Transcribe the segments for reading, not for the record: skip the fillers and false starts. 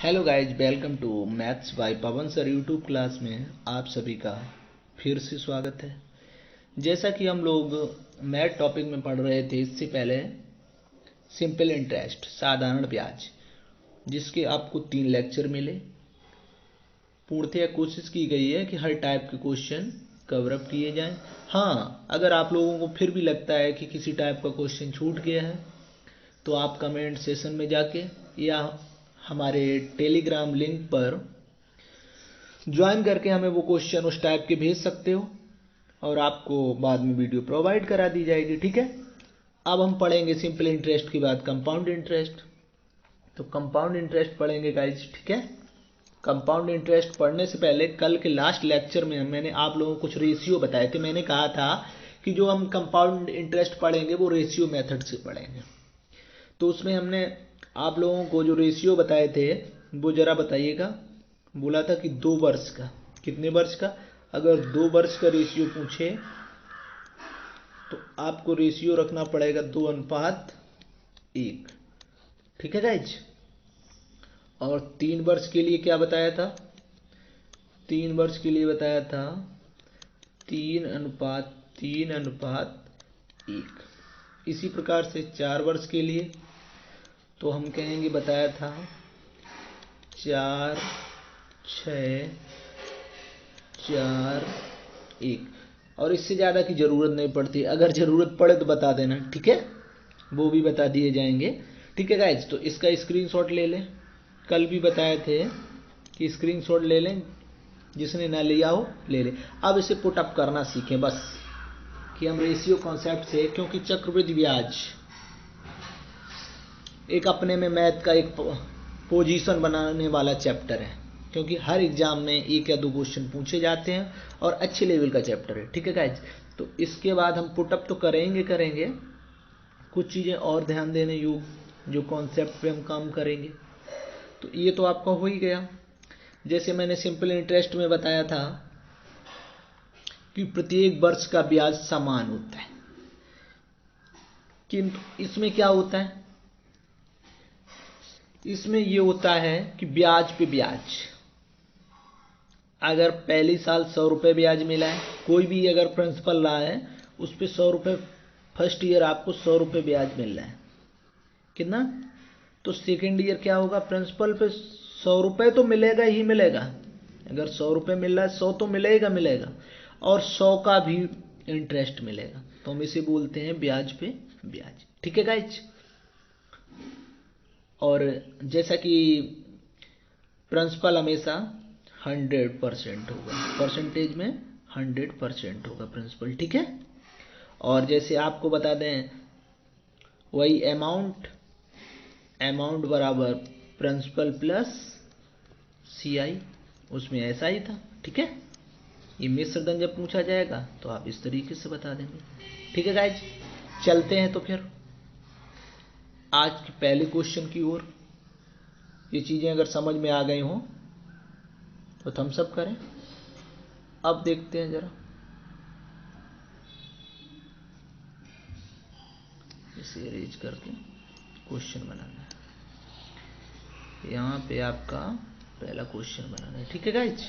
Hello guys, welcome to maths by Pawan sir YouTube class में आप सभी का फिर से स्वागत है। जैसा कि हम लोग मैथ टॉपिक में पढ़ रहे थे इससे पहले सिंपल इंटरेस्ट साधारण ब्याज, जिसके आपको 3 लेक्चर मिले। पूर्णतया कोशिश की गई है कि हर टाइप के क्वेश्चन कवर अप किए जाएं। हाँ, अगर आप लोगों को फिर भी लगता है कि किसी टाइप का क्वेश्चन छूट गया है तो आप कमेंट सेशन में जाके या हमारे टेलीग्राम लिंक पर ज्वाइन करके हमें वो क्वेश्चन उस टाइप के भेज सकते हो और आपको बाद में वीडियो प्रोवाइड करा दी जाएगी। ठीक है, अब हम पढ़ेंगे सिंपल इंटरेस्ट के बाद कंपाउंड इंटरेस्ट। तो कंपाउंड इंटरेस्ट पढ़ेंगे गाइज। ठीक है, कंपाउंड इंटरेस्ट पढ़ने से पहले कल के लास्ट लेक्चर में मैंने आप लोगों को कुछ रेशियो बताए थे। मैंने कहा था कि जो हम कंपाउंड इंटरेस्ट पढ़ेंगे वो रेशियो मेथड से पढ़ेंगे। तो उसमें हमने आप लोगों को जो रेशियो बताए थे वो जरा बताइएगा। बोला था कि 2 वर्ष का, कितने वर्ष का? अगर 2 वर्ष का रेशियो पूछे तो आपको रेशियो रखना पड़ेगा 2:1। ठीक है गाइज। और 3 वर्ष के लिए क्या बताया था? 3 वर्ष के लिए बताया था 3:3:1। इसी प्रकार से 4 वर्ष के लिए तो हम कहेंगे बताया था 4:6:4:1। और इससे ज़्यादा की ज़रूरत नहीं पड़ती, अगर ज़रूरत पड़े तो बता देना। ठीक है, वो भी बता दिए जाएंगे। ठीक है गाइज, तो इसका स्क्रीनशॉट ले लें। कल भी बताए थे कि स्क्रीनशॉट ले लें, जिसने ना लिया हो ले लें। अब इसे पुट अप करना सीखें बस, कि हम रेशियो कॉन्सेप्ट से, क्योंकि चक्रवृद्धि ब्याज एक अपने में मैथ का एक पोजीशन बनाने वाला चैप्टर है, क्योंकि हर एग्जाम में 1 या 2 क्वेश्चन पूछे जाते हैं और अच्छे लेवल का चैप्टर है। ठीक है गाइज, तो इसके बाद हम पुटअप तो करेंगे कुछ चीज़ें और ध्यान देने योग, जो कॉन्सेप्ट पे हम काम करेंगे। तो ये तो आपका हो ही गया। जैसे मैंने सिंपल इंटरेस्ट में बताया था कि प्रत्येक वर्ष का ब्याज समान होता है, किंतु इसमें क्या होता है? इसमें ये होता है कि ब्याज पे ब्याज, अगर पहली साल 100 रुपये ब्याज मिला है, कोई भी अगर प्रिंसिपल रहा है उस पर 100 रुपये, फर्स्ट ईयर आपको 100 रुपये ब्याज मिल रहा है। कितना? तो सेकेंड ईयर क्या होगा? प्रिंसिपल पे 100 रुपये तो मिलेगा ही मिलेगा। अगर 100 रुपये मिल रहा है 100 तो मिलेगा, और 100 का भी इंटरेस्ट मिलेगा। तो हम इसे बोलते हैं ब्याज पे ब्याज। ठीक है गाइज। और जैसा कि प्रिंसिपल हमेशा 100% होगा, परसेंटेज में 100% होगा प्रिंसिपल। ठीक है, और जैसे आपको बता दें वही अमाउंट बराबर प्रिंसिपल प्लस CI, उसमें ऐसा ही था। ठीक है, ये मिश्रधन जब पूछा जाएगा तो आप इस तरीके से बता देंगे। ठीक है गाइज, चलते हैं तो फिर आज के पहले क्वेश्चन की ओर। ये चीज़ें अगर समझ में आ गई हों तो थम्स अप करें। अब देखते हैं जरा, इसे अरेंज करके क्वेश्चन बनाना है। यहाँ पे आपका पहला क्वेश्चन बनाना है। ठीक है गाइज,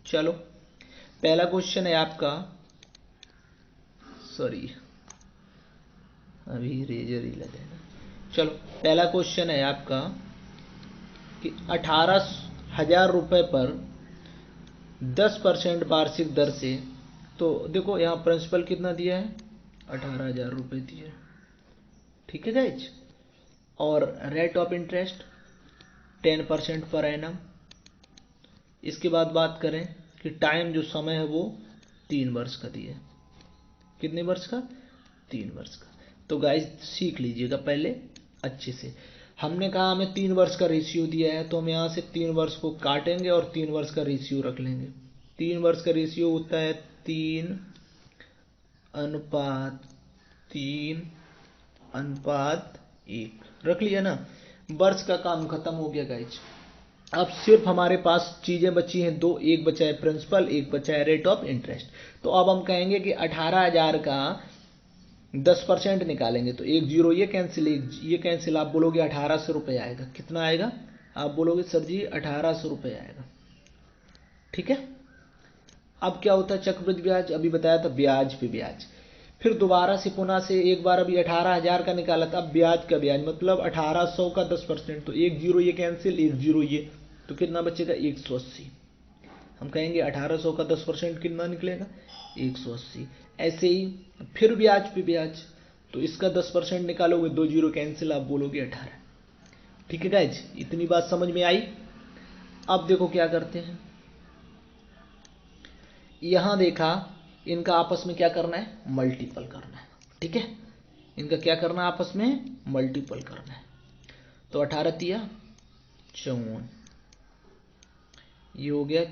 चलो पहला क्वेश्चन है आपका, सॉरी अभी रेजर ही लगेगा। चलो पहला क्वेश्चन है आपका कि 18,000 रुपये पर 10% वार्षिक दर से, तो देखो यहाँ प्रिंसिपल कितना दिया है? 18,000 रुपये दिया है। ठीक है गाइज, और rate of interest 10% per annum. इसके बाद बात करें कि टाइम, जो समय है वो 3 वर्ष का दिया है। कितने वर्ष का? 3 वर्ष का। तो गाइज सीख लीजिएगा पहले अच्छे से। हमने कहा हमें 3 वर्ष का रेशियो दिया है, तो हम यहाँ से 3 वर्ष को काटेंगे और 3 वर्ष का रेशियो रख लेंगे। 3 वर्ष का रेशियो होता है 3:3:1। रख लिया ना? वर्ष का काम खत्म हो गया गाइज। अब सिर्फ हमारे पास चीजें बची हैं 2, एक बचा है प्रिंसिपल, एक बचा है रेट ऑफ इंटरेस्ट। तो अब हम कहेंगे कि 18,000 का 10% निकालेंगे, तो 1 जीरो ये कैंसिल, ये कैंसिल, आप बोलोगे 1800 रुपये आएगा। कितना आएगा? आप बोलोगे सर जी 1800 रुपये आएगा। ठीक है। अब क्या होता है चक्रवृद्धि ब्याज, अभी बताया था ब्याज पे ब्याज। फिर दोबारा से पुनः से एक बार अभी 18,000 का निकाला था, अब ब्याज का ब्याज मतलब 1800 का 10%, तो एक जीरो ये कैंसिल, एक जीरो ये, तो कितना बचेगा 180। हम कहेंगे 1800 का 10% कितना निकलेगा 180। ऐसे ही फिर ब्याज पे ब्याज, तो इसका 10% निकालोगे, दो जीरो कैंसिल, आप बोलोगे 18। ठीक है गाइज, इतनी बात समझ में आई। अब देखो क्या करते हैं, यहां देखा इनका आपस में क्या करना है, मल्टीपल करना है। ठीक है, इनका क्या करना है, आपस में मल्टीपल करना है। तो 18 तिया 54, ये हो गया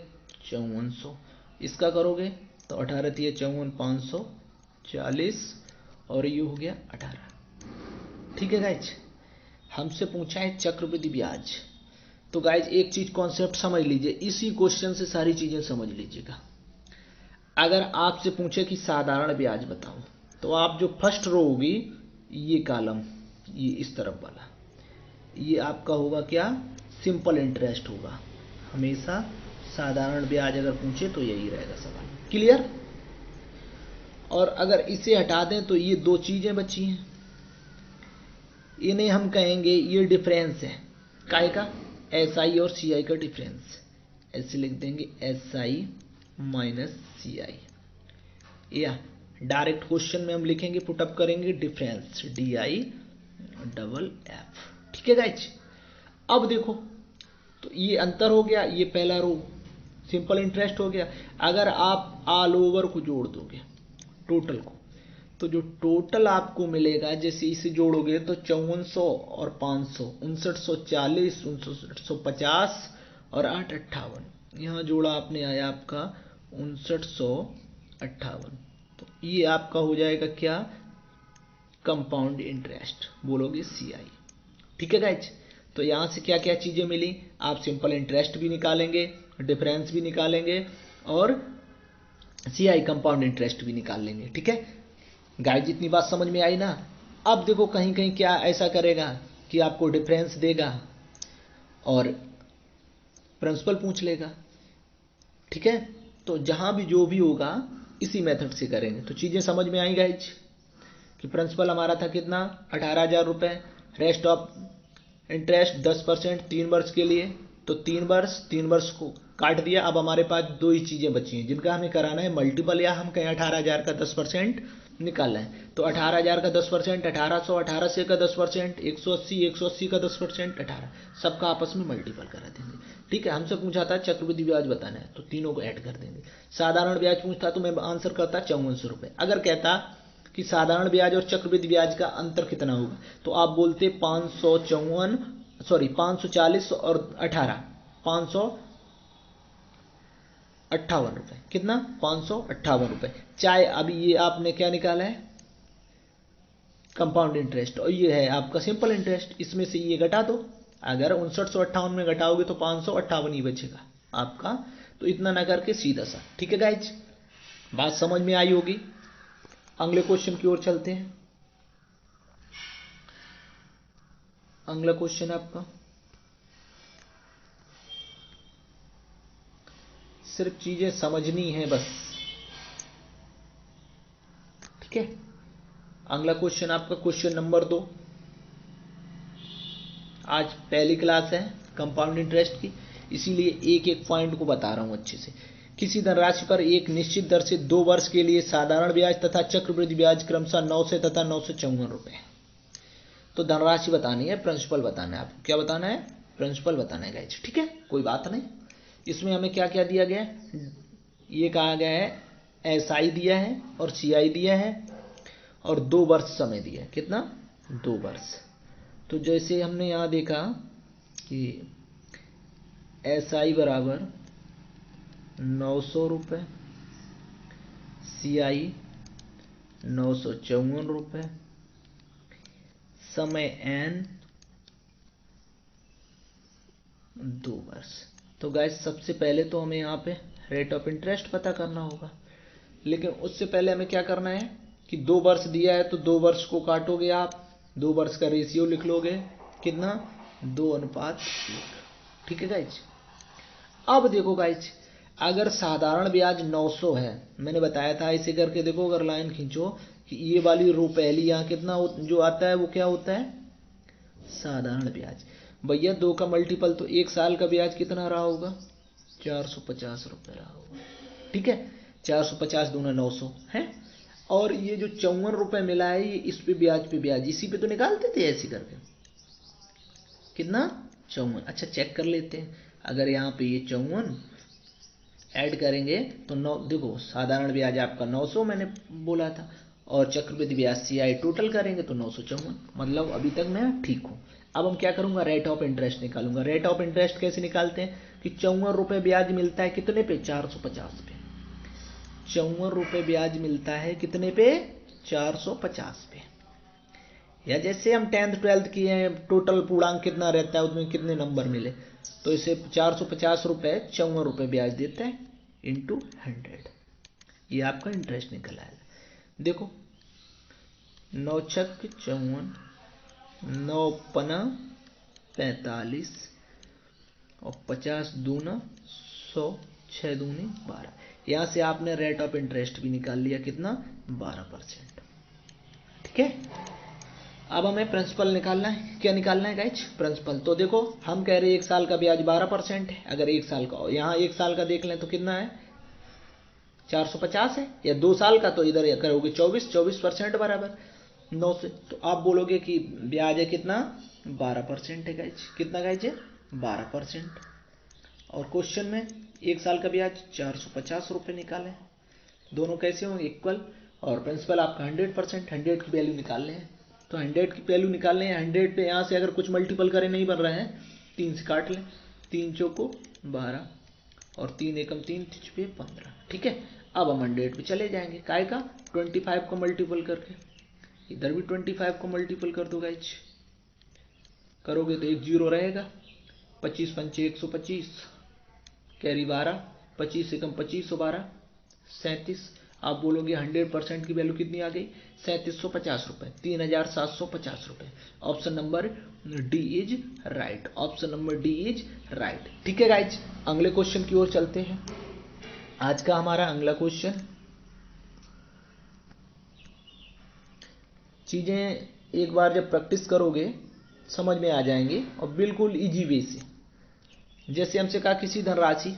5400। इसका करोगे तो 18 तिया 54, 540, और ये हो गया 18। ठीक है गाइज, हमसे पूछा है चक्रवृद्धि ब्याज। तो गाइज एक चीज कॉन्सेप्ट समझ लीजिए, इसी क्वेश्चन से सारी चीजें समझ लीजिएगा। अगर आपसे पूछे कि साधारण ब्याज बताओ, तो आप जो फर्स्ट रो होगी, ये कॉलम, ये इस तरफ वाला, ये आपका होगा क्या, सिंपल इंटरेस्ट होगा। हमेशा साधारण ब्याज अगर पूछे तो यही रहेगा सवाल। क्लियर। और अगर इसे हटा दें तो ये दो चीजें बची हैं, इन्हें हम कहेंगे ये डिफरेंस है, काय का, एस आई और सी आई का डिफरेंस। ऐसे लिख देंगे एस आई माइनस सी आई, या डायरेक्ट क्वेश्चन में हम लिखेंगे, पुटअप करेंगे difference D I double F. ठीक है गाइज। अब देखो, तो ये अंतर हो गया, ये पहला रो सिंपल इंटरेस्ट हो गया। अगर आप ऑल ओवर को जोड़ दोगे टोटल को, तो जो टोटल आपको मिलेगा, जैसे इसे जोड़ोगे तो 5400 और 500, 5940, 5950 और 858, यहाँ जोड़ा आपने आया आपका 5958। तो ये आपका हो जाएगा क्या, कंपाउंड इंटरेस्ट, बोलोगे सी आई। ठीक है गाइज। तो यहां से क्या क्या चीजें मिली, आप सिंपल इंटरेस्ट भी निकालेंगे, डिफरेंस भी निकालेंगे, और सी आई कंपाउंड इंटरेस्ट भी निकाल लेंगे। ठीक है गाइज, इतनी बात समझ में आई ना। अब देखो कहीं कहीं क्या ऐसा करेगा कि आपको डिफरेंस देगा और प्रिंसिपल पूछ लेगा। ठीक है, तो जहां भी जो भी होगा इसी मेथड से करेंगे। तो चीजें समझ में आई गाइज, कि प्रिंसिपल हमारा था कितना 18,000 रुपए, रेस्ट ऑफ इंटरेस्ट 10% 3 वर्ष के लिए, तो 3 वर्ष को काट दिया। अब हमारे पास दो ही चीजें बची हैं जिनका हमें कराना है मल्टीपल, या हम कहें 18,000 का 10% निकालना है। तो 18,000 का 10%, 1800, 1800 का 10%, 180, 180 का 10%, 18, सबका आपस में मल्टीपल करा देंगे। ठीक है, हमसे पूछा था चक्रवृद्धि ब्याज बताना है, तो तीनों को ऐड कर देंगे। साधारण ब्याज पूछता तो मैं आंसर करता 5400 रुपये। अगर कहता कि साधारण ब्याज और चक्रवृद्धि ब्याज का अंतर कितना होगा, तो आप बोलते 540 और 18, 558 रुपए। कितना, 558 रुपए। चाहे अभी ये आपने क्या निकाला है, कंपाउंड इंटरेस्ट, और ये है आपका सिंपल इंटरेस्ट, इसमें से ये घटा दो। अगर 5958 में घटाओगे तो 558 ही बचेगा आपका। तो इतना ना करके सीधा सा। ठीक है गाइज, बात समझ में आई होगी। अगले क्वेश्चन की ओर चलते हैं। अगला क्वेश्चन आपका, सिर्फ चीजें समझनी है बस। ठीक है, अगला क्वेश्चन आपका क्वेश्चन नंबर 2। आज पहली क्लास है कंपाउंड इंटरेस्ट की, इसीलिए एक एक पॉइंट को बता रहा हूं अच्छे से। किसी धनराशि पर एक निश्चित दर से 2 वर्ष के लिए साधारण ब्याज तथा चक्रवृद्धि ब्याज क्रमशः 9 से तथा 954 रुपए। तो धनराशि बतानी है, प्रिंसिपल बताना है। आपको क्या बताना है, प्रिंसिपल बताना है गाइज। ठीक है, कोई बात नहीं। इसमें हमें क्या क्या दिया गया है, ये कहा गया है एस आई दिया है और सी आई दिया है, और 2 वर्ष समय दिया है। कितना, 2 वर्ष। तो जैसे हमने यहां देखा कि एस आई बराबर 900 रुपये, सी आई 954 रुपये, समय एन 2 वर्ष। तो गाइस सबसे पहले तो हमें यहाँ पे रेट ऑफ इंटरेस्ट पता करना होगा, लेकिन उससे पहले हमें क्या करना है कि 2 वर्ष दिया है तो 2 वर्ष को काटोगे आप, 2 वर्ष का रेशियो लिख लोगे, कितना 2:1। ठीक है गाइज। अब देखो गाइज, अगर साधारण ब्याज 900 है, मैंने बताया था ऐसे करके देखो, अगर लाइन खींचो कि ये वाली रो पहली यहाँ कितना जो आता है वो क्या होता है, साधारण ब्याज। भैया 2 का मल्टीपल तो 1 साल का ब्याज कितना रहा होगा, 450 रुपये रहा होगा। ठीक है, 450 दूना 900 है, और ये जो 54 रुपये मिला है ये इस पे ब्याज इसी पे तो निकालते थे ऐसे करके, कितना 54। अच्छा चेक कर लेते हैं, अगर यहाँ पे ये 54 ऐड करेंगे तो 9, देखो साधारण ब्याज आपका 900 मैंने बोला था, और चक्रवृद्धि ब्याज CI टोटल करेंगे तो 954, मतलब अभी तक मैं ठीक हूँ। अब हम क्या करूँगा, रेट ऑफ इंटरेस्ट निकालूंगा। रेट ऑफ इंटरेस्ट कैसे निकालते हैं कि 54 रुपये ब्याज मिलता है कितने पे, 450 पे। 54 रुपये ब्याज मिलता है कितने पे, 450 पे। या जैसे हम 10th 12th किए हैं, टोटल पूर्णांक कितना रहता है उसमें कितने नंबर मिले, तो इसे 450 रुपये 54 रुपये ब्याज देता है इंटू 100, ये आपका इंटरेस्ट निकल आएगा। देखो 9 छक 54, 9 पना 45 और 50 दूना 100, 6 दूनी 12। यहाँ से आपने रेट ऑफ इंटरेस्ट भी निकाल लिया, कितना 12%। ठीक है, अब हमें प्रिंसिपल निकालना है। क्या निकालना है गाइज, प्रिंसिपल। तो देखो हम कह रहे हैं 1 साल का ब्याज 12% है, अगर 1 साल का, यहाँ 1 साल का देख लें तो कितना है, 450 है, या 2 साल का तो इधर करोगे 24% बराबर 9 से, तो आप बोलोगे कि ब्याज है कितना, 12% है गाइज। कितना गाइज है, 12%। और क्वेश्चन में 1 साल का ब्याज 450 रुपये निकाले, दोनों कैसे होंगे, इक्वल। और प्रिंसिपल आपका 100%, 100 की वैल्यू निकालने हैं, तो 100 की वैल्यू निकालने हैं। 100 पे यहाँ से अगर कुछ मल्टीपल करें नहीं बन रहा है, 3 से काट लें, 3 चौको 12 और 3 एकम 3 तिछपे 15। ठीक है, अब हम 100 पे चले जाएंगे, काय का 25 को मल्टीपल करके, इधर भी 25 को मल्टीपल कर दो गाइज, करोगे तो 1 जीरो रहेगा, 25 पंचे 125, कैरी 12, 25 एकम 25 और 12 37। आप बोलोगे 100% की वैल्यू कितनी आ गई, 3750 रुपये, 3750 रुपये। Option number D is right, option number D is right. ठीक है गाइज, अगले क्वेश्चन की ओर चलते हैं। आज का हमारा अगला क्वेश्चन, चीजें एक बार जब प्रैक्टिस करोगे समझ में आ जाएंगी, और बिल्कुल इजी वे से। जैसे हमसे कहा किसी धनराशि,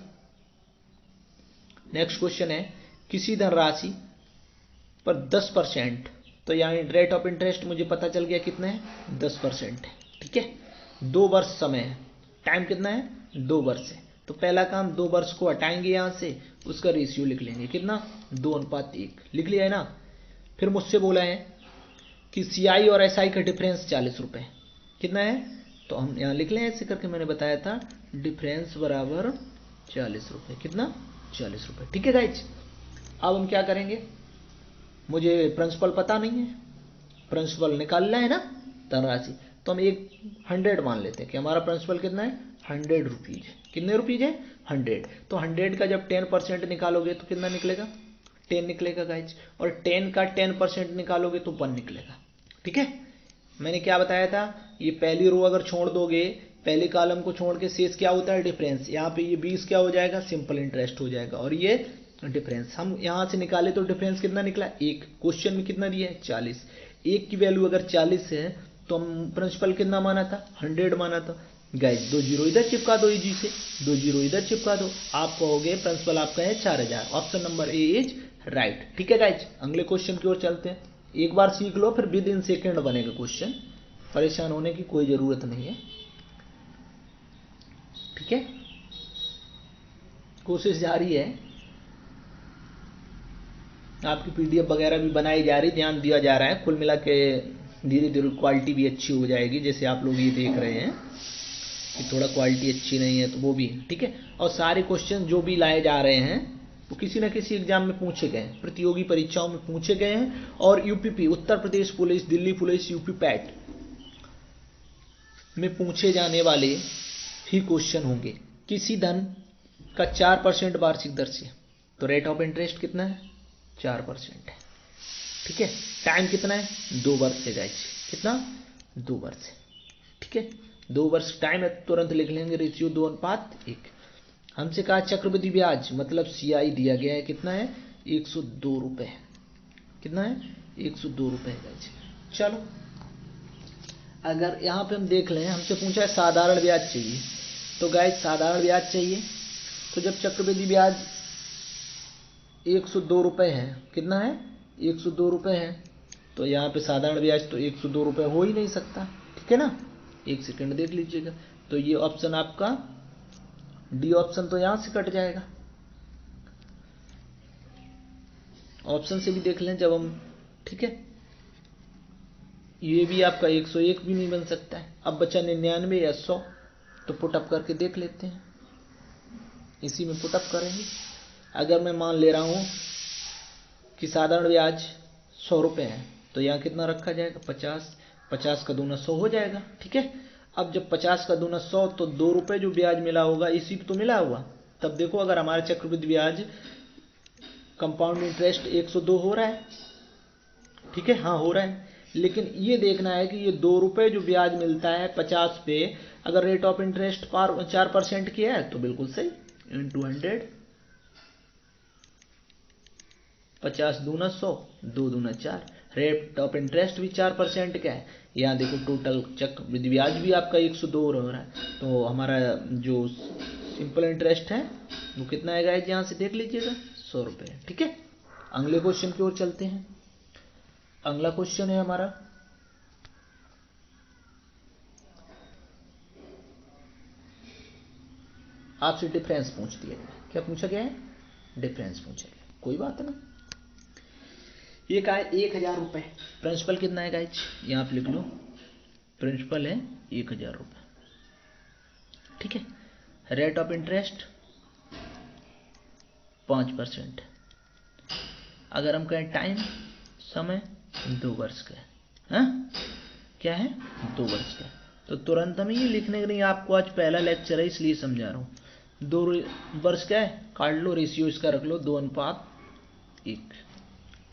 नेक्स्ट क्वेश्चन है, किसी धनराशि पर 10%, तो यहाँ रेट ऑफ इंटरेस्ट मुझे पता चल गया कितना है, 10% है। ठीक है, 2 वर्ष समय है, टाइम कितना है, 2 वर्ष है। तो पहला काम 2 वर्ष को हटाएंगे यहाँ से, उसका रेशियो लिख लेंगे, कितना 2:1 लिख लिया है ना। फिर मुझसे बोला है कि CI और SI का डिफरेंस 40 रुपये, कितना है, तो हम यहाँ लिख लें ऐसे करके, मैंने बताया था डिफरेंस बराबर 40 रुपये, कितना 40 रुपये। ठीक है गाइज, अब हम क्या करेंगे, मुझे प्रिंसिपल पता नहीं है, प्रिंसिपल निकालना है ना धनराशि, तो हम 100 मान लेते हैं कि हमारा प्रिंसिपल कितना है, 100 रुपीज। कितने रुपीज है, 100। तो 100 का जब 10% निकालोगे तो कितना निकलेगा, 10 निकलेगा गाइज, और 10 का 10% निकालोगे तो 1 निकलेगा। ठीक है, मैंने क्या बताया था, ये पहली रो अगर छोड़ दोगे, पहले कॉलम को छोड़ के शेष क्या होता है, डिफरेंस। यहाँ पे ये 20 क्या हो जाएगा, सिंपल इंटरेस्ट हो जाएगा, और ये डिफरेंस हम यहाँ से निकाले तो डिफरेंस कितना निकला, 1। क्वेश्चन में कितना दिया है, 40। 1 की वैल्यू अगर 40 है तो हम प्रिंसिपल कितना माना था, 100 माना था। गाइस 2 जीरो इधर चिपका दो इजी से, 2 जीरो इधर चिपका दो, आप कहोगे प्रिंसिपल आपका है 4000। Option number A is right. ठीक है गाइज, अगले क्वेश्चन की ओर चलते हैं। एक बार सीख लो फिर विद इन सेकेंड बनेगा क्वेश्चन, परेशान होने की कोई जरूरत नहीं है। ठीक है, कोशिश जारी है, आपकी PDF वगैरह भी बनाई जा रही, ध्यान दिया जा रहा है। कुल मिला के धीरे धीरे क्वालिटी भी अच्छी हो जाएगी, जैसे आप लोग ये देख रहे हैं कि थोड़ा क्वालिटी अच्छी नहीं है तो वो भी। ठीक है, और सारे क्वेश्चन जो भी लाए जा रहे हैं वो किसी न किसी एग्जाम में पूछे गए हैं, प्रतियोगी परीक्षाओं में पूछे गए हैं, और UPP Uttar Pradesh police, Delhi police, UP PET में पूछे जाने वाले ही क्वेश्चन होंगे। किसी धन का 4% वार्षिक दर से, तो रेट ऑफ इंटरेस्ट कितना है, 4% है। ठीक है, टाइम कितना है, 2 वर्ष से गाइस, कितना 2 वर्ष। ठीक है, 2 वर्ष टाइम है, तुरंत लिख लेंगे रेशियो 2:1। हमसे कहा चक्रवृद्धि ब्याज मतलब CI दिया गया है, कितना है 102 रुपये। कितना है 102 रुपये। चलो अगर यहाँ पे हम देख लें, हमसे पूछा है साधारण ब्याज चाहिए, तो गाइस साधारण ब्याज चाहिए तो जब चक्रवृद्धि ब्याज 102 रुपये है, कितना है 102 रुपये है, तो यहाँ पे साधारण ब्याज तो 102 रुपये हो ही नहीं सकता, ठीक है ना। एक सेकंड देख लीजिएगा, तो ये ऑप्शन आपका डी ऑप्शन तो यहाँ से कट जाएगा। ऑप्शन से भी देख लें जब हम, ठीक है, ये भी आपका 101 भी नहीं बन सकता है। अब बचा 99 या 100, तो पुटअप करके देख लेते हैं, इसी में पुटअप करेंगे। अगर मैं मान ले रहा हूं कि साधारण ब्याज 100 रुपये है, तो यहाँ कितना रखा जाएगा 50, 50 का दूना 100 हो जाएगा, ठीक है। अब जब 50 का दूना 100, तो 2 रुपये जो ब्याज मिला होगा इसी तो मिला हुआ। तब देखो अगर हमारा चक्रवृद्धि ब्याज कंपाउंड इंटरेस्ट 102 हो रहा है, ठीक है, हाँ हो रहा है, लेकिन ये देखना है कि ये 2 रुपये जो ब्याज मिलता है 50 पे, अगर रेट ऑफ इंटरेस्ट 4% की है तो बिल्कुल सही, इंटू 100, 50 दूना 100, 2 दूना 4, रेट ऑफ इंटरेस्ट भी 4% का है। यहाँ देखो टोटल चक्रवृद्धि ब्याज भी आपका 102 हो रहा है, तो हमारा जो सिंपल इंटरेस्ट है वो कितना आएगा, यहाँ से देख लीजिएगा 100 रुपये, ठीक है। अगले क्वेश्चन की ओर चलते हैं। अगला क्वेश्चन है हमारा, आपसे डिफरेंस पूछ दिया गया। क्या पूछा गया है, डिफरेंस पूछा गया, कोई बात नहीं। ये कहा है 1000 रुपये, प्रिंसिपल कितना है गाइज, यहाँ पे लिख लो, प्रिंसिपल है 1000 रुपये, ठीक है। Rate of interest 5%। अगर हम कहें टाइम, समय 2 वर्ष का है, हाँ? क्या है 2 वर्ष का, तो तुरंत हम ये लिखने के लिए, आपको आज पहला लेक्चर है इसलिए समझा रहा हूँ। 2 वर्ष का है, काट लो, रेशियो इसका रख लो 2:1,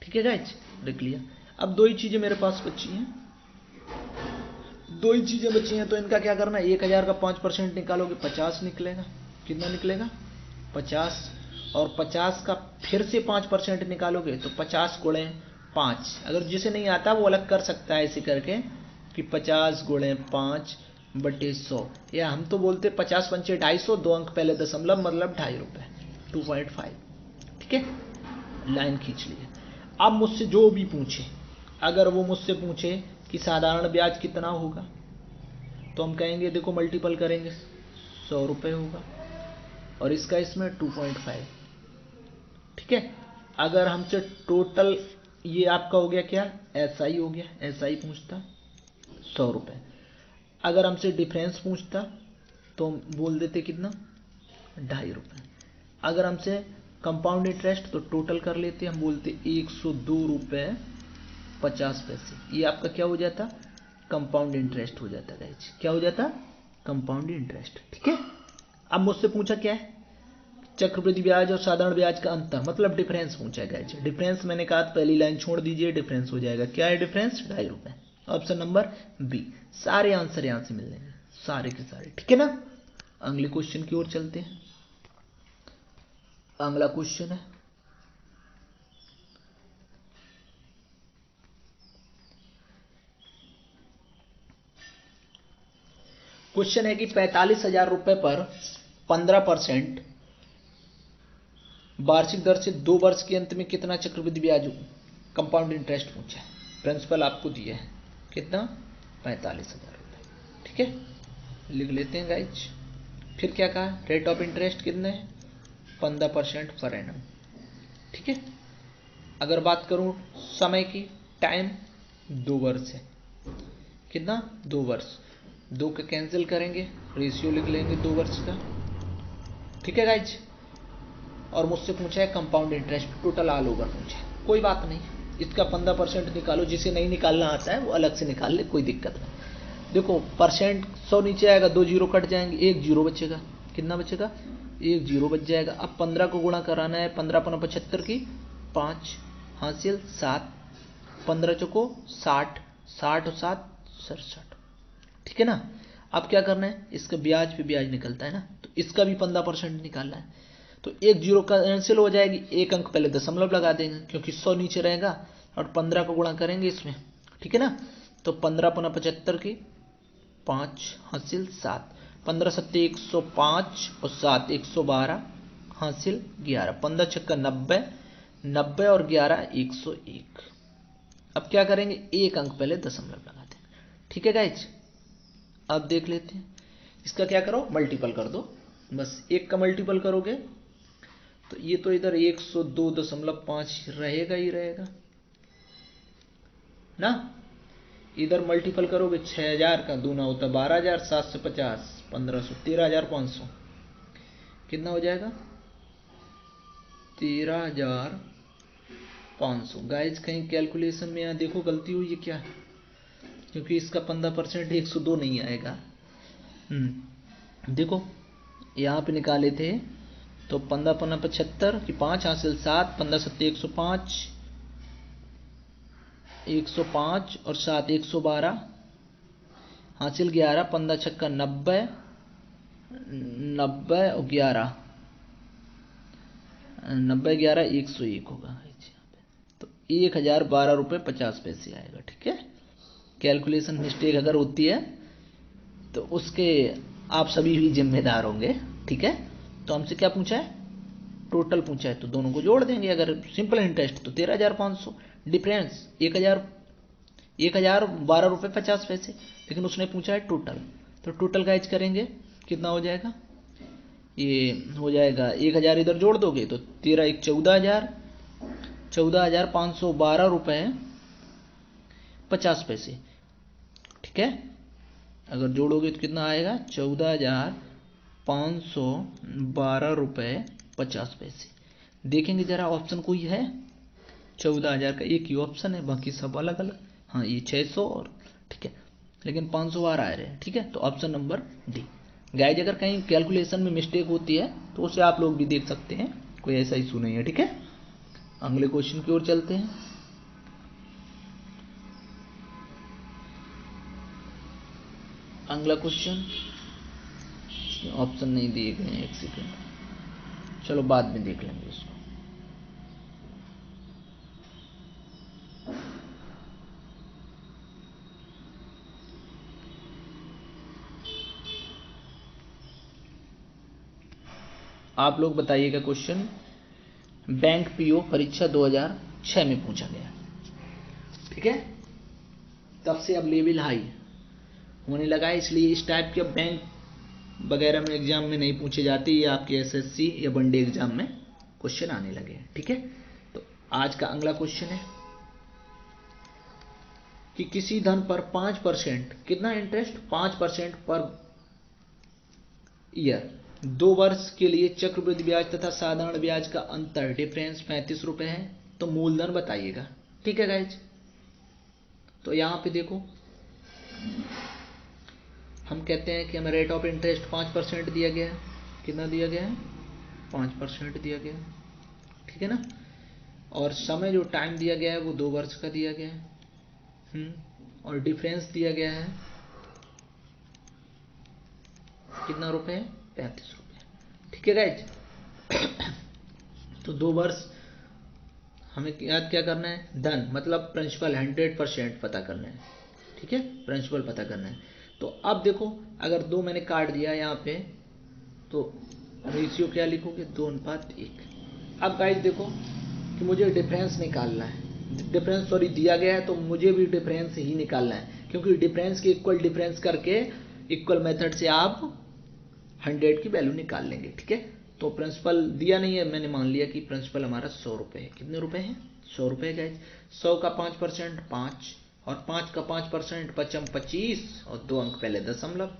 ठीक है गाइज, लिख लिया। अब 2 ही चीजें मेरे पास बची हैं, 2 ही चीजें बची हैं, तो इनका क्या करना है, 1000 का 5% निकालोगे 50 निकलेगा। कितना निकलेगा 50, और 50 का फिर से 5% निकालोगे तो 50 गुणे 5। अगर जिसे नहीं आता वो अलग कर सकता है ऐसे करके कि 50 गुणे 5 बटे 100, या हम तो बोलते 50 पंचे 250, 2 अंक पहले दशमलव मतलब 2.5 रुपये, 2.5, ठीक है। लाइन खींच लिए। अब मुझसे जो भी पूछे, अगर वो मुझसे पूछे कि साधारण ब्याज कितना होगा, तो हम कहेंगे देखो मल्टीपल करेंगे 100 रुपये होगा, और इसका इसमें 2.5, ठीक है। अगर हमसे टोटल ये आपका हो गया क्या, SI हो गया, SI पूछता 100 रुपये। अगर हमसे डिफरेंस पूछता तो बोल देते कितना 2.5 रुपये। अगर हमसे कंपाउंड इंटरेस्ट तो टोटल कर लेते, हम बोलते 102 रुपये 50 पैसे। ये आपका क्या हो जाता, कंपाउंड इंटरेस्ट हो जाता गाइस, क्या हो जाता, कंपाउंड इंटरेस्ट, ठीक है। अब मुझसे पूछा क्या है, चक्रवृद्धि ब्याज और साधारण ब्याज का अंतर मतलब डिफरेंस पूछा गया है। डिफरेंस मैंने कहा पहली लाइन छोड़ दीजिए, डिफरेंस हो जाएगा, क्या है डिफरेंस 2.5 रुपये। ऑप्शन नंबर बी, सारे आंसर यहां से मिल जाएंगे, सारे के सारे, ठीक है ना। अगले क्वेश्चन की ओर चलते हैं। अगला क्वेश्चन है, क्वेश्चन है कि 45,000 रुपए पर 15% वार्षिक दर से 2 वर्ष के अंत में कितना चक्रवृद्धि ब्याज कंपाउंड इंटरेस्ट पूछा है। प्रिंसिपल आपको दिया है कितना 45,000 रुपये, ठीक है, लिख लेते हैं गाइज। फिर क्या कहा, रेट ऑफ इंटरेस्ट कितने है 15% पर एनम, ठीक है। अगर बात करूं समय की, टाइम 2 वर्ष है, कितना 2 वर्ष, 2 का कैंसिल करेंगे, रेशियो लिख लेंगे 2 वर्ष का, ठीक है गाइज। और मुझसे पूछा है compound interest, total all over पूछा है, कोई बात नहीं, इसका 15% निकालो, जिसे नहीं निकालना आता है वो अलग से निकाल ले, कोई दिक्कत नहीं। देखो परसेंट 100 नीचे आएगा, 2 जीरो कट जाएंगे, 1 जीरो बचेगा, कितना बचेगा 1 जीरो बच जाएगा। अब 15 को गुणा कराना है, 15 × 75 की 5 हासिल 7, 15 चौको 60, 60 और 7 67, ठीक है ना। अब क्या करना है, इसका ब्याज पे ब्याज निकलता है ना, तो इसका भी 15% निकालना है। तो एक जीरो कैंसिल हो जाएगी, एक अंक पहले दशमलव लगा देंगे क्योंकि 100 नीचे रहेगा, और 15 को गुणा करेंगे इसमें, ठीक है ना। तो 15 पना 75 की 5 हासिल 7, 15 सत्ते 105 और 7 112 हासिल 11, 15 छक्का 90, 90 और 11 101। अब क्या करेंगे, एक अंक पहले दशमलव लगा देंगे, ठीक है गाइज। अब देख लेते हैं, इसका क्या करो, मल्टीपल कर दो, बस एक का मल्टीपल करोगे तो ये तो इधर 102.5 रहेगा ही रहेगा ना। इधर मल्टीपल करोगे 6000 का दूना होता 12,000, 7 से 50 1500, 13,500, कितना हो जाएगा 13,500। गाइज कहीं कैलकुलेशन में यहाँ देखो गलती हुई है क्या, क्योंकि इसका 15% 102 नहीं आएगा। देखो यहाँ पे निकाले थे तो 15 पन्ना 75 की 5 हासिल 7, 15 सत्ते 105, 105 और 7 112 हासिल 11, 15 छक्का 90, 90 और 11 90 11 101 होगा। तो 1,012.50 आएगा, ठीक है। कैलकुलेशन मिस्टेक अगर होती है तो उसके आप सभी भी जिम्मेदार होंगे, ठीक है। तो हमसे क्या पूछा है, टोटल पूछा है, तो दोनों को जोड़ देंगे। अगर सिंपल इंटरेस्ट तो 13,500, डिफरेंस 1,012.50, लेकिन उसने पूछा है टोटल, तो टोटल गाइज करेंगे कितना हो जाएगा, ये हो जाएगा 1,000 इधर जोड़ दोगे तो 13 1 14,000, 14,512.50, ठीक है। अगर जोड़ोगे तो कितना आएगा, 14,512.50। देखेंगे जरा ऑप्शन कोई है, 14,000 का एक ही ऑप्शन है, बाकी सब अलग अलग। हाँ ये 600 और ठीक है, लेकिन 512 आ रहे हैं, ठीक है। तो ऑप्शन नंबर डी। गाइज अगर कहीं कैलकुलेशन में मिस्टेक होती है तो उसे आप लोग भी देख सकते हैं, कोई ऐसा इशू नहीं है, ठीक है। अगले क्वेश्चन की ओर चलते हैं। अगला क्वेश्चन, ऑप्शन नहीं दिए गए हैं, एक सेकेंड, चलो बाद में देख लेंगे इसको। आप लोग बताइएगा, क्वेश्चन बैंक पीओ परीक्षा 2006 में पूछा गया, ठीक है। तब से अब लेवल हाई होने लगा है, इसलिए इस टाइप के बैंक वगैरह में एग्जाम में नहीं पूछे जाते, ये आपके एसएससी या वनडे एग्जाम में क्वेश्चन आने लगे हैं, ठीक है। तो आज का अगला क्वेश्चन है कि किसी धन पर 5%, कितना इंटरेस्ट, 5% पर ईयर 2 वर्ष के लिए चक्रवृद्धि ब्याज तथा साधारण ब्याज का अंतर डिफरेंस 35 रुपए है, तो मूलधन बताइएगा, ठीक है गाइज। तो यहां पे देखो हम कहते हैं कि हमें रेट ऑफ इंटरेस्ट 5% दिया गया है, कितना दिया गया है, 5% दिया गया है, ठीक है ना। और समय जो टाइम दिया गया है वो 2 वर्ष का दिया गया है, और डिफरेंस दिया गया है कितना रुपए, 35 रुपए, ठीक है गाइज। तो 2 वर्ष हमें याद क्या करना है, धन मतलब प्रिंसिपल 100% पता करना है, ठीक है, प्रिंसिपल पता करना है। तो अब देखो अगर 2 मैंने काट दिया यहाँ पे, तो रेशियो क्या लिखोगे, 2:1। अब गाइज देखो कि मुझे डिफरेंस निकालना है, डिफरेंस सॉरी दिया गया है, तो मुझे भी डिफरेंस ही निकालना है, क्योंकि डिफरेंस के इक्वल डिफरेंस करके इक्वल मेथड से आप 100 की वैल्यू निकाल लेंगे, ठीक है। तो प्रिंसिपल दिया नहीं है, मैंने मान लिया कि प्रिंसिपल हमारा 100 रुपए है। कितने रुपए हैं, 100 रुपए गाइज। 100 का 5% 5, और 5 का 5% 5 25, और 2 अंक पहले दशमलव।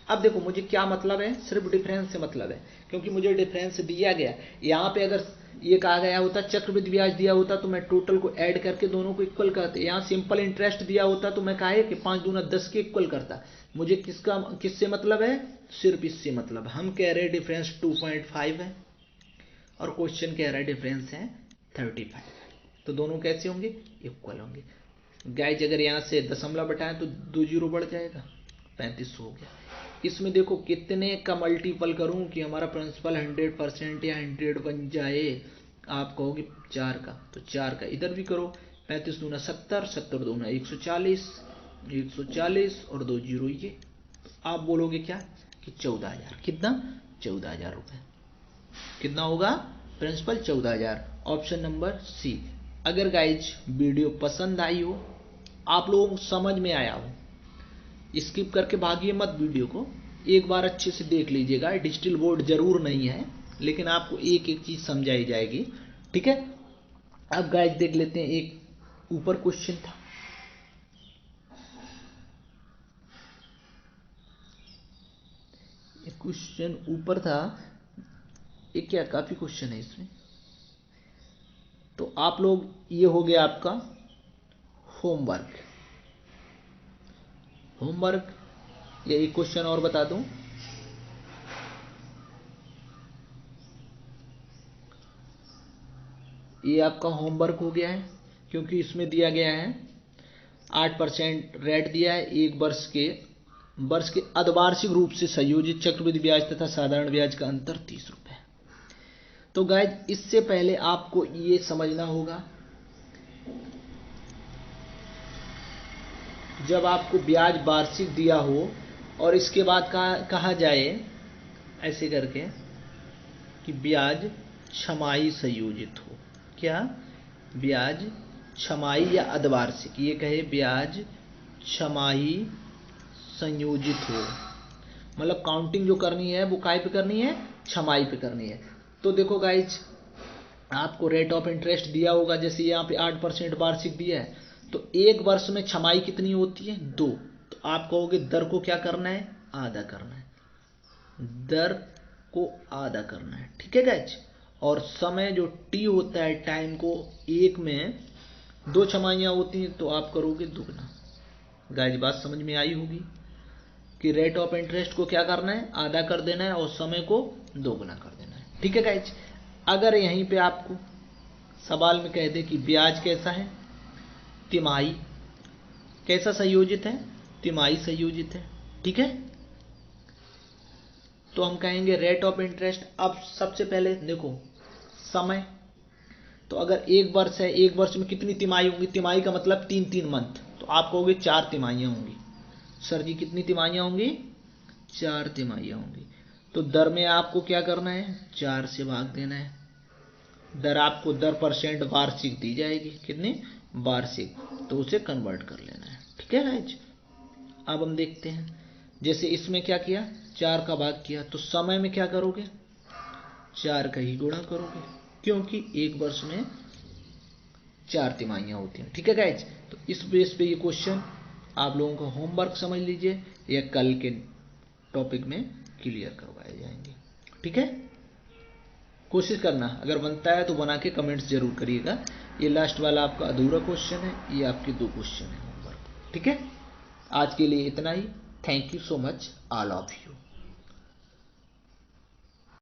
अब देखो मुझे क्या मतलब है, सिर्फ डिफरेंस से मतलब है, क्योंकि मुझे डिफरेंस दिया गया। यहाँ पे अगर ये कहा गया होता चक्रवृद्धि ब्याज दिया होता तो मैं टोटल को ऐड करके दोनों को इक्वल करते। यहाँ सिंपल इंटरेस्ट दिया होता तो मैं कहा कि 5 दूना 10 के इक्वल करता। मुझे किससे मतलब है, सिर्फ इससे मतलब। हम कह रहे हैं डिफरेंस 2.5 है, और क्वेश्चन कह रहा है डिफरेंस है 35, तो दोनों कैसे होंगे, इक्वल होंगे। गाइज अगर यहाँ से दशमलव बटाएं तो 2 जीरो बढ़ जाएगा, 3500 हो गया। इसमें देखो कितने का मल्टीपल करूं कि हमारा प्रिंसिपल 100% या 100 बन जाए। आप कहोगे 4 का, तो 4 का इधर भी करो। 35 दूना 70, 70 दूना 140, 140 और 2 जीरो ये। आप बोलोगे क्या कि 14,000। कितना? 14,000 रुपये। कितना होगा प्रिंसिपल? 14,000। Option number C. अगर गाइज वीडियो पसंद आई हो, आप लोगों को समझ में आया हो, स्किप करके भागिए मत वीडियो को, एक बार अच्छे से देख लीजिएगा। डिजिटल बोर्ड जरूर नहीं है, लेकिन आपको एक एक चीज समझाई जाएगी, ठीक है। अब गाइज देख लेते हैं, एक ऊपर क्वेश्चन था, एक क्वेश्चन ऊपर था, एक क्या काफी क्वेश्चन है इसमें। तो आप लोग, ये हो गया आपका होमवर्क। होमवर्क या एक क्वेश्चन और बता दूं, ये आपका होमवर्क हो गया है, क्योंकि इसमें दिया गया है 8% रेट दिया है। एक वर्ष के अर्धवार्षिक रूप से संयोजित चक्रवृद्धि ब्याज तथा साधारण ब्याज का अंतर 30 रुपए। तो गाइज इससे पहले आपको ये समझना होगा, जब आपको ब्याज वार्षिक दिया हो और इसके बाद कहा जाए ऐसे करके कि ब्याज छमाही संयोजित हो, क्या? ब्याज छमाही या अर्धवार्षिक, ये कहे ब्याज छमाही संयोजित हो, मतलब काउंटिंग जो करनी है वो काय पे करनी है? छमाही पे करनी है। तो देखो गाइज, आपको रेट ऑफ इंटरेस्ट दिया होगा, जैसे यहाँ पे 8% वार्षिक दिया है, तो एक वर्ष में छमाही कितनी होती है? 2। तो आप कहोगे दर को क्या करना है? आधा करना है। दर को आधा करना है, ठीक है गाइज। और समय जो टी होता है, टाइम को, एक में 2 छमाहियां होती हैं, तो आप करोगे दुगना। गाइज बात समझ में आई होगी कि रेट ऑफ इंटरेस्ट को क्या करना है? आधा कर देना है और समय को दोगुना कर देना है, ठीक है गाइज। अगर यहीं पे आपको सवाल में कह दे कि ब्याज कैसा है? तिमाही। कैसा संयोजित है? तिमाही संयोजित है, ठीक है। तो हम कहेंगे रेट ऑफ इंटरेस्ट। अब सबसे पहले देखो समय, तो अगर एक वर्ष है, एक वर्ष में कितनी तिमाही होंगी? तिमाही का मतलब 3-3 मंथ, तो आप कहोगे 4 तिमाहियां होंगी। सर जी कितनी तिमाहियां होंगी? 4 तिमाहियां होंगी। तो दर में आपको क्या करना है? 4 से भाग देना है। दर आपको दर % वार्षिक दी जाएगी, कितनी? वार्षिक, तो उसे कन्वर्ट कर लेना है, ठीक है गाइज। अब हम देखते हैं, जैसे इसमें क्या किया? 4 का भाग किया, तो समय में क्या करोगे? 4 का ही गुणा करोगे, क्योंकि एक वर्ष में 4 तिमाहियां होती हैं, ठीक है गाइज। तो इस बेस पे ये क्वेश्चन आप लोगों को होमवर्क समझ लीजिए, या कल के टॉपिक में क्लियर करवाए जाएंगे, ठीक है। कोशिश करना, अगर बनता है तो बना के कमेंट्स जरूर करिएगा। ये लास्ट वाला आपका अधूरा क्वेश्चन है, ये आपके 2 क्वेश्चन है होमवर्क, ठीक है। आज के लिए इतना ही। Thank you so much all of you.